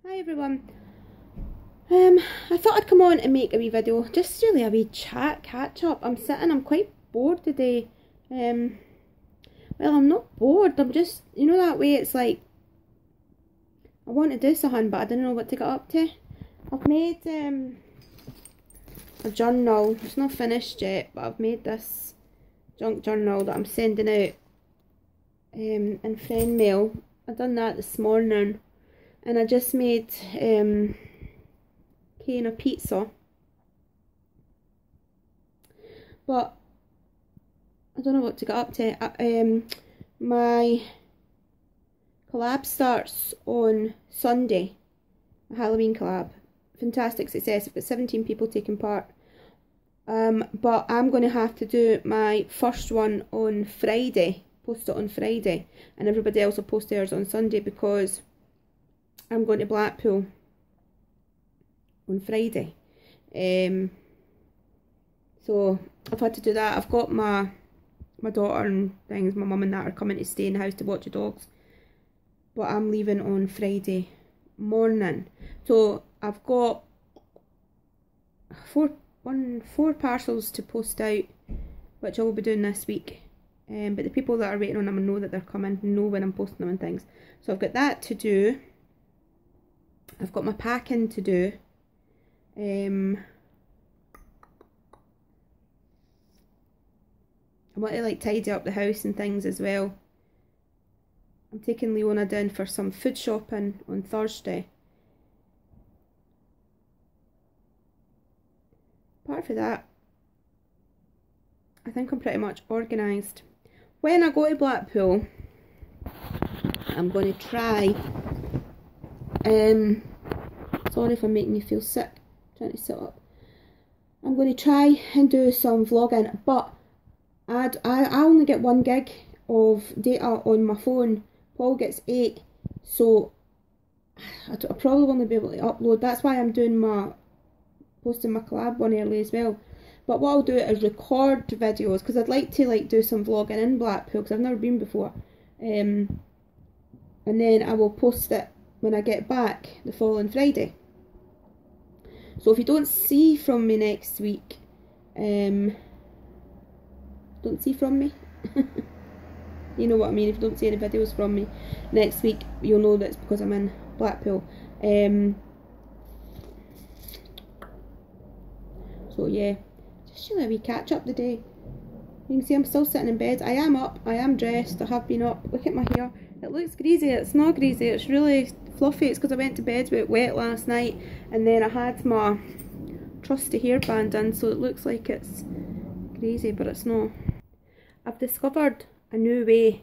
Hi everyone. I thought I'd come on and make a wee video, just really a wee chat catch up. I'm quite bored today. Well, I'm not bored, I'm just, you know that way it's like, I want to do something but I don't know what to get up to. I've made a journal, it's not finished yet, but I've made this junk journal that I'm sending out in friend mail. I've done that this morning. And I just made can of pizza, but I don't know what to get up to. My collab starts on Sunday, a Halloween collab. Fantastic success. I've got 17 people taking part. But I'm going to have to do my first one on Friday, post it on Friday, and everybody else will post theirs on Sunday because I'm going to Blackpool on Friday. So I've had to do that. I've got my daughter and things, my mum and that are coming to stay in the house to watch the dogs. But I'm leaving on Friday morning. So I've got four parcels to post out, which I will be doing this week. But the people that are waiting on them know that they're coming, know when I'm posting them and things. So I've got that to do. I've got my packing to do. I want to like tidy up the house and things as well. I'm taking Leona down for some food shopping on Thursday. Apart from that, I think I'm pretty much organised. When I go to Blackpool, I'm going to try. Sorry if I'm making you feel sick, trying to sit up. I'm going to try and do some vlogging, but I only get 1 gig of data on my phone. Paul gets 8, so I'll probably only be able to upload. That's why I'm doing posting my collab one early as well. But what I'll do is record videos, because I'd like to like do some vlogging in Blackpool, because I've never been before. And then I will post it when I get back the following Friday. So if you don't see from me next week, don't see from me, you know what I mean, if you don't see any videos from me next week, you'll know that's because I'm in Blackpool. So yeah, just really a wee catch up today. You can see I'm still sitting in bed. I am up, I am dressed, I have been up. Look at my hair, it looks greasy. It's not greasy, it's really fluffy. It's because I went to bed with wet last night, and then I had my trusty hairband in, so it looks like it's greasy, but it's not. I've discovered a new way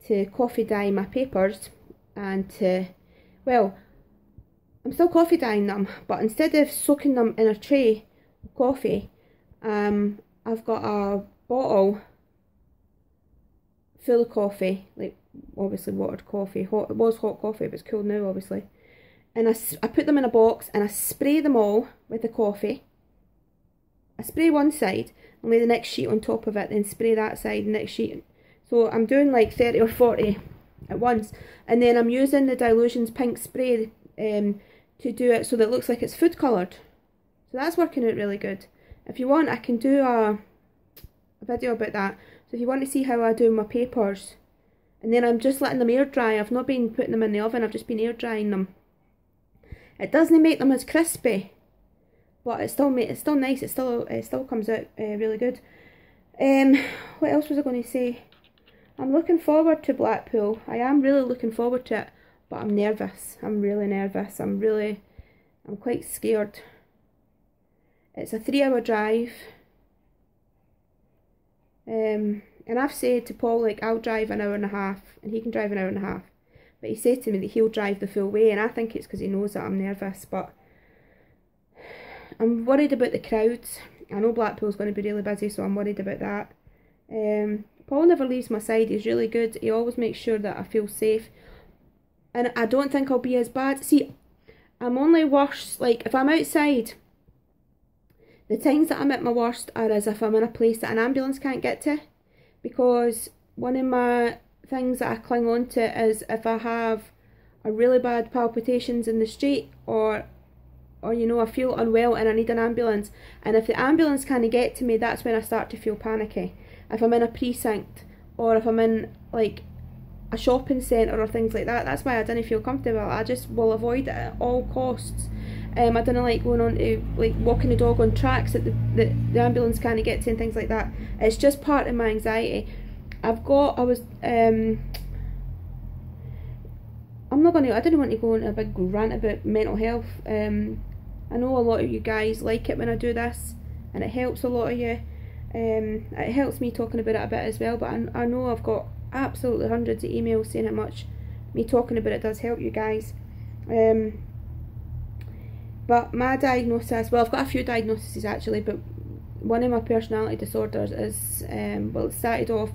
to coffee dye my papers, and well, I'm still coffee dyeing them, but instead of soaking them in a tray of coffee, I've got a bottle full of coffee, like obviously watered coffee. It was hot coffee, but it's cool now obviously. And I put them in a box and I spray them all with the coffee. I spray one side and lay the next sheet on top of it, then spray that side, next sheet. So I'm doing like 30 or 40 at once. And then I'm using the Dilutions pink spray to do it so that it looks like it's food coloured. So that's working out really good. If you want, I can do a video about that. So if you want to see how I do my papers, and then I'm just letting them air dry. I've not been putting them in the oven, I've just been air drying them. It doesn't make them as crispy, but it's still nice. It still comes out really good. What else was I going to say? I'm looking forward to Blackpool. I am really looking forward to it, but I'm nervous. I'm really nervous. I'm quite scared. It's a 3-hour drive. And I've said to Paul, like, I'll drive an hour and a half and he can drive an hour and a half. But he said to me that he'll drive the full way, and I think it's because he knows that I'm nervous. But I'm worried about the crowds. I know Blackpool's going to be really busy, so I'm worried about that. Paul never leaves my side. He's really good. He always makes sure that I feel safe. And I don't think I'll be as bad. See, I'm only worse, like, if I'm outside, the times that I'm at my worst are as if I'm in a place that an ambulance can't get to. Because one of my things that I cling on to is if I have a really bad palpitations in the street, or you know, I feel unwell and I need an ambulance, and if the ambulance can't get to me, that's when I start to feel panicky. If I'm in a precinct, or if I'm in like a shopping centre or things like that, that's why I didn't feel comfortable. I just will avoid it at all costs. I don't like going on to like walking the dog on tracks that the ambulance can't get to and things like that. It's just part of my anxiety. I didn't want to go into a big rant about mental health. I know a lot of you guys like it when I do this, and it helps a lot of you. It helps me talking about it a bit as well, but I know I've got absolutely hundreds of emails saying how much me talking about it does help you guys. But my diagnosis, well, I've got a few diagnoses actually, but one of my personality disorders is, well, it started off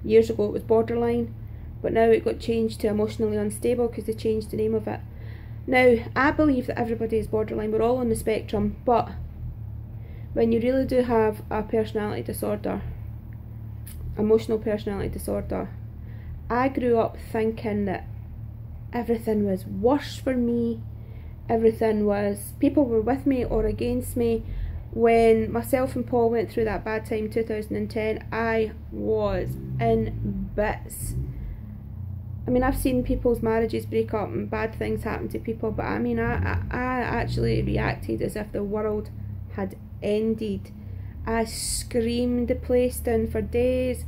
years ago, it was borderline, but now it got changed to emotionally unstable because they changed the name of it. Now, I believe that everybody is borderline, we're all on the spectrum, but when you really do have a personality disorder, emotional personality disorder, I grew up thinking that everything was worse for me, people were with me or against me. When myself and Paul went through that bad time in 2010, I was in bits. I mean, I've seen people's marriages break up and bad things happen to people, but I mean, I actually reacted as if the world had ended. I screamed the place down for days.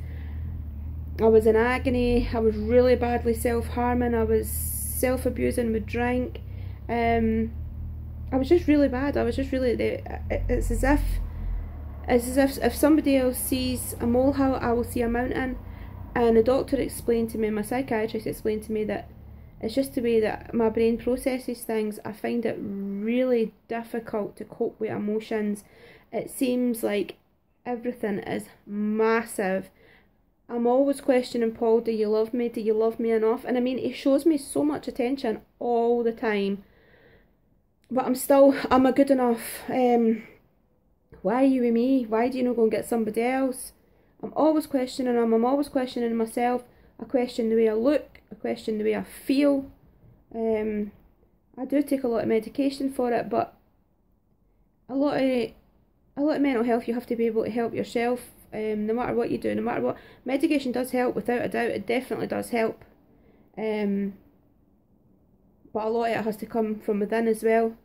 I was in agony. I was really badly self-harming. I was self-abusing with drink. I was just really bad. I was just really, it's as if somebody else sees a molehill, I will see a mountain. And the doctor explained to me, my psychiatrist explained to me, that it's just the way that my brain processes things. I find it really difficult to cope with emotions. It seems like everything is massive. I'm always questioning Paul, do you love me? Do you love me enough? And I mean, he shows me so much attention all the time. But I'm a good enough. Why are you with me? Why do you not go and get somebody else? I'm always questioning him. I'm always questioning myself. I question the way I look. I question the way I feel. I do take a lot of medication for it, but a lot of mental health, you have to be able to help yourself. No matter what you do, no matter what, medication does help, without a doubt. It definitely does help. But a lot of it has to come from within as well.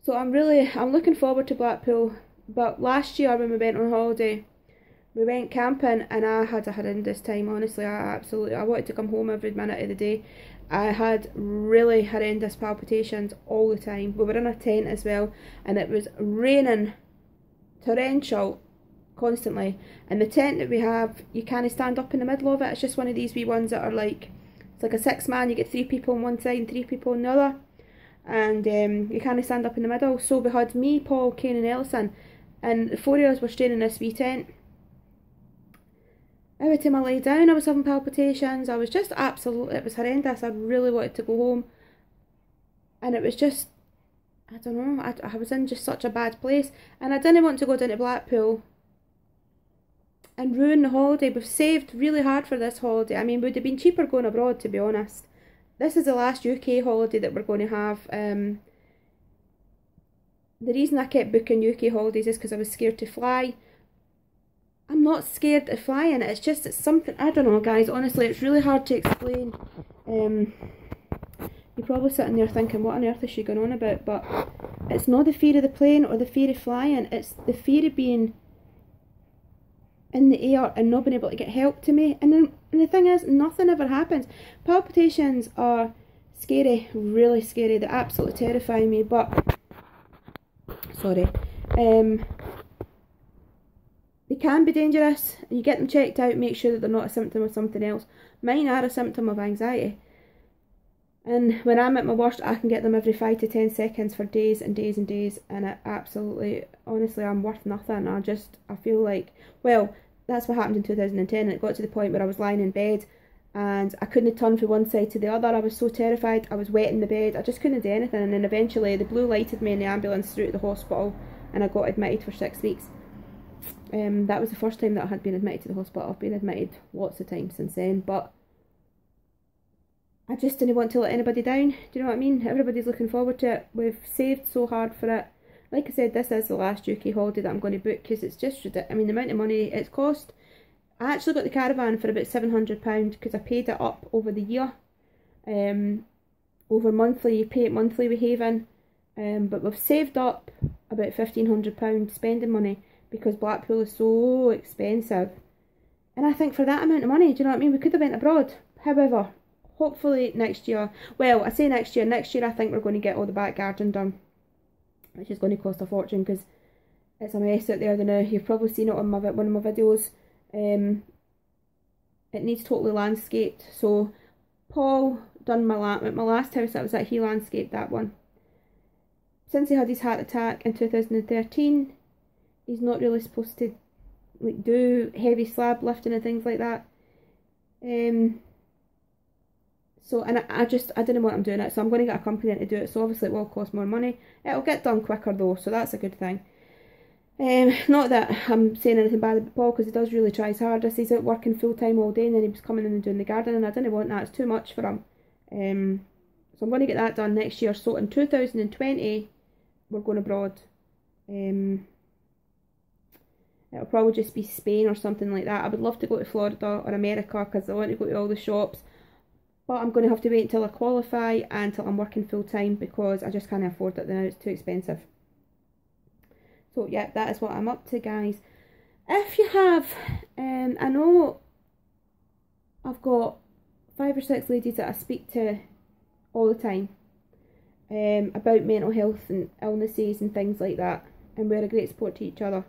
So I'm looking forward to Blackpool. But last year when we went on holiday, we went camping and I had a horrendous time, honestly. I wanted to come home every minute of the day. I had really horrendous palpitations all the time. We were in a tent as well, and it was raining, torrential, constantly. And the tent that we have, you can't stand up in the middle of it. It's just one of these wee ones that are like, it's like a 6-man, you get 3 people on one side and 3 people on the other. And you can't stand up in the middle. So we had me, Paul, Kane and Ellison, and the 4 of us were staying in this wee tent. Every time I lay down, I was having palpitations. I was just absolutely, it was horrendous. I really wanted to go home. And it was just, I don't know, I was in just such a bad place. And I didn't want to go down to Blackpool and ruin the holiday. We've saved really hard for this holiday. I mean, it would have been cheaper going abroad, to be honest. This is the last UK holiday that we're going to have. The reason I kept booking UK holidays is because I was scared to fly. I'm not scared of flying, it's something, I don't know guys, honestly, it's really hard to explain. You're probably sitting there thinking, what on earth is she going on about? But it's not the fear of the plane or the fear of flying, it's the fear of being in the air and not being able to get help to me. And the thing is, nothing ever happens. Palpitations are scary, really scary, they absolutely terrify me, but, sorry, they can be dangerous. You get them checked out, make sure that they're not a symptom of something else. Mine are a symptom of anxiety. And when I'm at my worst, I can get them every 5 to 10 seconds for days and days and days. And it absolutely, honestly, I'm worth nothing. I feel like, well, that's what happened in 2010. And it got to the point where I was lying in bed and I couldn't turn from one side to the other. I was so terrified. I was wet in the bed. I just couldn't do anything. And then eventually the blue lighted me in the ambulance through to the hospital and I got admitted for 6 weeks. That was the first time that I had been admitted to the hospital. I've been admitted lots of times since then, but I just didn't want to let anybody down. Do you know what I mean? Everybody's looking forward to it. We've saved so hard for it. Like I said, this is the last UK holiday that I'm going to book because it's just ridiculous. I mean, the amount of money it's cost. I actually got the caravan for about £700 because I paid it up over the year. Over monthly, you pay it monthly with Haven. But we've saved up about £1,500 spending money because Blackpool is so expensive. And I think for that amount of money, do you know what I mean? We could have went abroad. However, hopefully next year, well, I say next year I think we're going to get all the back garden done, which is going to cost a fortune because it's a mess out there now. You've probably seen it on one of my videos. It needs totally landscaped. So Paul done my last house that was at, he landscaped that one. Since he had his heart attack in 2013, he's not really supposed to like do heavy slab lifting and things like that. So, and I didn't want him doing it, so I'm going to get a company in to do it. So obviously it will cost more money. It'll get done quicker though, so that's a good thing. Not that I'm saying anything bad about Paul, because he does really try his hardest. He's out working full time all day, and then he was coming in and doing the garden, and I didn't want that. It's too much for him. So I'm going to get that done next year. So in 2020, we're going abroad. It'll probably just be Spain or something like that. I would love to go to Florida or America because I want to go to all the shops. But I'm going to have to wait until I qualify and until I'm working full time because I just can't afford it now. It's too expensive. So yeah, that is what I'm up to, guys. If you have, I know I've got 5 or 6 ladies that I speak to all the time about mental health and illnesses and things like that, and we're a great support to each other.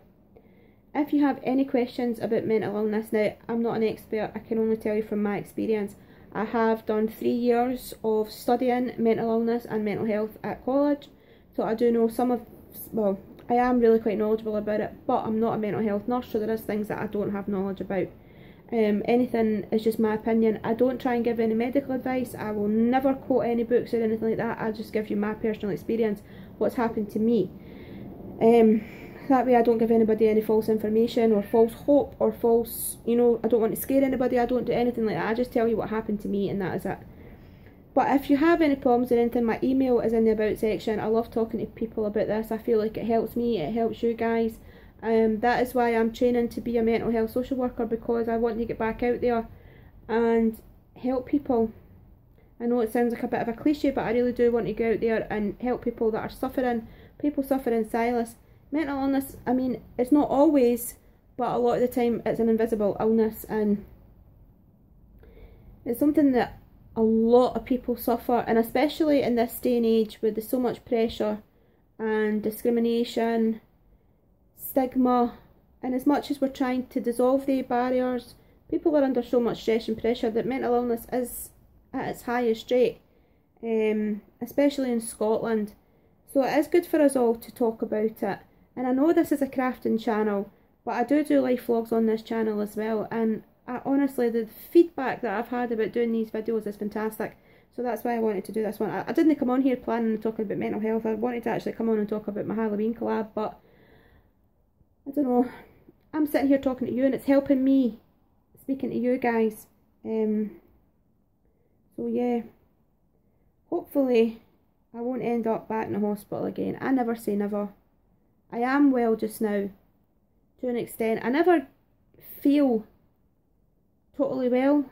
If you have any questions about mental illness, now I'm not an expert, I can only tell you from my experience. I have done 3 years of studying mental illness and mental health at college, so I do know some of, well, I am really quite knowledgeable about it, but I'm not a mental health nurse, so there is things that I don't have knowledge about. Anything is just my opinion. I don't try and give any medical advice. I will never quote any books or anything like that. I just give you my personal experience, what's happened to me. That way I don't give anybody any false information or false hope or false, you know, I don't want to scare anybody. I don't do anything like that. I just tell you what happened to me, and that is it. But if you have any problems or anything, my email is in the about section. I love talking to people about this. I feel like it helps me, it helps you guys. That is why I'm training to be a mental health social worker, because I want to get back out there and help people. I know it sounds like a bit of a cliche, but I really do want to go out there and help people that are suffering, people suffering silence. Mental illness, I mean, it's not always, but a lot of the time it's an invisible illness, and it's something that a lot of people suffer, and especially in this day and age where there's so much pressure and discrimination, stigma, and as much as we're trying to dissolve the barriers, people are under so much stress and pressure that mental illness is at its highest rate, especially in Scotland. So it is good for us all to talk about it. And I know this is a crafting channel, but I do life vlogs on this channel as well, and honestly, the feedback that I've had about doing these videos is fantastic. So that's why I wanted to do this one. I didn't come on here planning on talking about mental health. I wanted to actually come on and talk about my Halloween collab, but I don't know. I'm sitting here talking to you, and it's helping me speaking to you guys. So yeah, hopefully I won't end up back in the hospital again. I never say never. I am well just now, to an extent. I never feel totally well.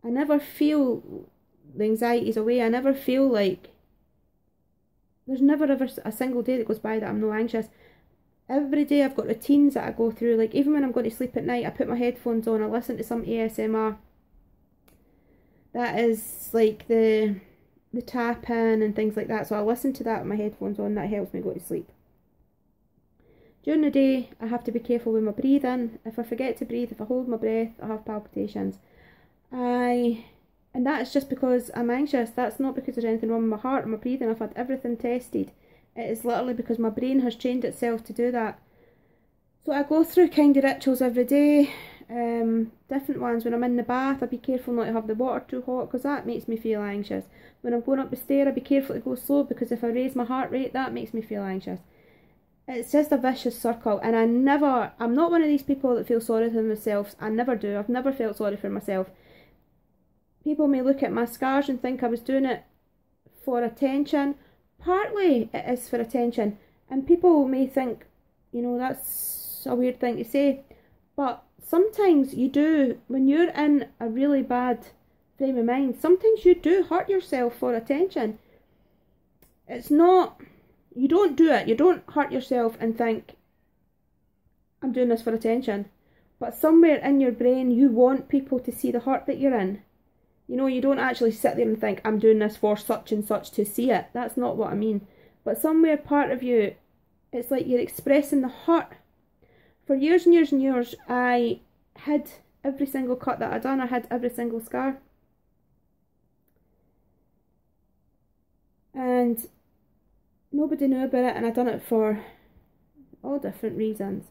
I never feel the anxiety's away. I never feel like, there's never ever a single day that goes by that I'm not anxious. Every day I've got routines that I go through. Like even when I'm going to sleep at night, I put my headphones on, I listen to some ASMR. That is like the tapping and things like that. So I listen to that with my headphones on. That helps me go to sleep. During the day, I have to be careful with my breathing. If I forget to breathe, if I hold my breath, I have palpitations. And that is just because I'm anxious. That's not because there's anything wrong with my heart or my breathing. I've had everything tested. It is literally because my brain has trained itself to do that. So I go through kind of rituals every day. Different ones. When I'm in the bath, I be careful not to have the water too hot, because that makes me feel anxious. When I'm going up the stair, I be careful to go slow, because if I raise my heart rate, that makes me feel anxious. It's just a vicious circle, and I'm not one of these people that feel sorry for themselves. I never do. I've never felt sorry for myself. people may look at my scars and think I was doing it for attention. Partly it is for attention, and people may think, you know, that's a weird thing to say, but sometimes you do, when you're in a really bad frame of mind, sometimes you do hurt yourself for attention. It's not, you don't do it, you don't hurt yourself and think, I'm doing this for attention, but somewhere in your brain you want people to see the hurt that you're in. You know, you don't actually sit there and think, I'm doing this for such and such to see it. That's not what I mean. But somewhere part of you, it's like you're expressing the hurt. For years and years and years, I hid every single cut that I'd done. I hid every single scar. And nobody knew about it, and I'd done it for all different reasons.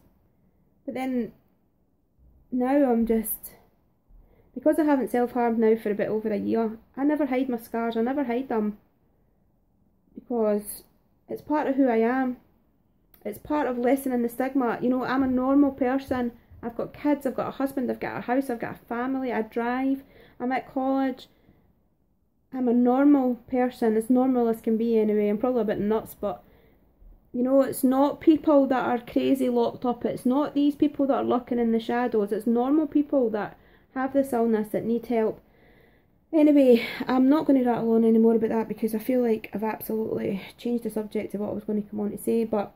But then, now I'm just... because I haven't self-harmed now for a bit over a year, I never hide my scars, I never hide them. Because it's part of who I am. It's part of lessening the stigma. You know, I'm a normal person. I've got kids, I've got a husband, I've got a house, I've got a family, I drive, I'm at college. I'm a normal person, as normal as can be anyway. I'm probably a bit nuts, but you know, it's not people that are crazy locked up. It's not these people that are lurking in the shadows. It's normal people that have this illness that need help. Anyway, I'm not going to rattle on anymore about that because I feel like I've absolutely changed the subject of what I was going to come on to say. But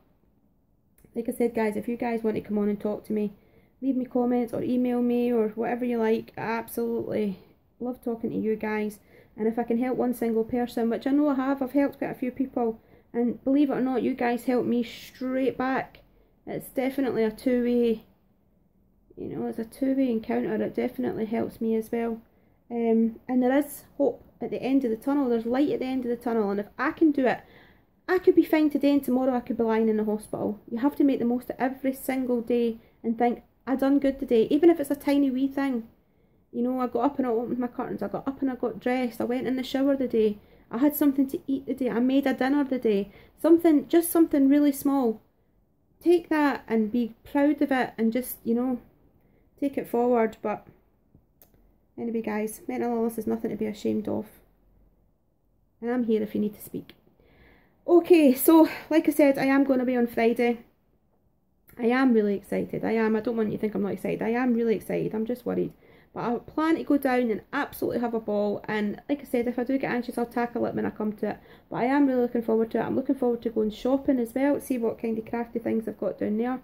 like I said, guys, if you guys want to come on and talk to me, leave me comments or email me or whatever you like. I absolutely love talking to you guys. And if I can help one single person, which I know I have, I've helped quite a few people, and believe it or not, you guys help me straight back. It's definitely a two-way, you know, it's a two-way encounter. It definitely helps me as well. And there is hope at the end of the tunnel. There's light at the end of the tunnel, and if I can do it, I could be fine today and tomorrow I could be lying in the hospital. You have to make the most of every single day and think, I done good today, even if it's a tiny wee thing. You know, I got up and I opened my curtains, I got up and I got dressed, I went in the shower the day, I had something to eat the day, I made a dinner the day, something, just something really small. Take that and be proud of it and just, you know, take it forward. But anyway, guys, mental illness is nothing to be ashamed of. And I'm here if you need to speak. Okay, so like I said, I am going to be on Friday. I am really excited. I am. I don't want you to think I'm not excited. I am really excited. I'm just worried. But I plan to go down and absolutely have a ball. And like I said, if I do get anxious, I'll tackle it when I come to it. But I am really looking forward to it. I'm looking forward to going shopping as well, see what kind of crafty things I've got down there.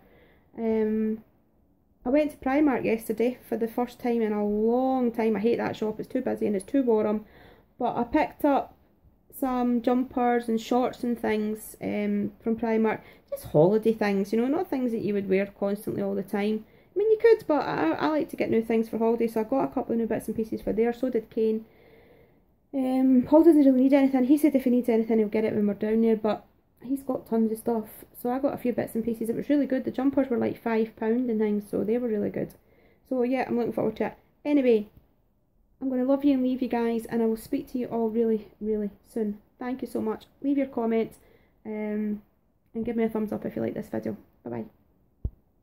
I went to Primark yesterday for the first time in a long time. I hate that shop. It's too busy and it's too warm. But I picked up some jumpers and shorts and things from Primark. Just holiday things, you know, not things that you would wear constantly all the time. I mean, you could, but I like to get new things for holiday, so I got a couple of new bits and pieces for there. So did Kane. Paul doesn't really need anything. He said if he needs anything, he'll get it when we're down there, but he's got tons of stuff. So I got a few bits and pieces. It was really good. The jumpers were like £5 and things, so they were really good. So yeah, I'm looking forward to it. Anyway, I'm going to love you and leave you guys, and I will speak to you all really, really soon. Thank you so much. Leave your comments and give me a thumbs up if you like this video. Bye bye.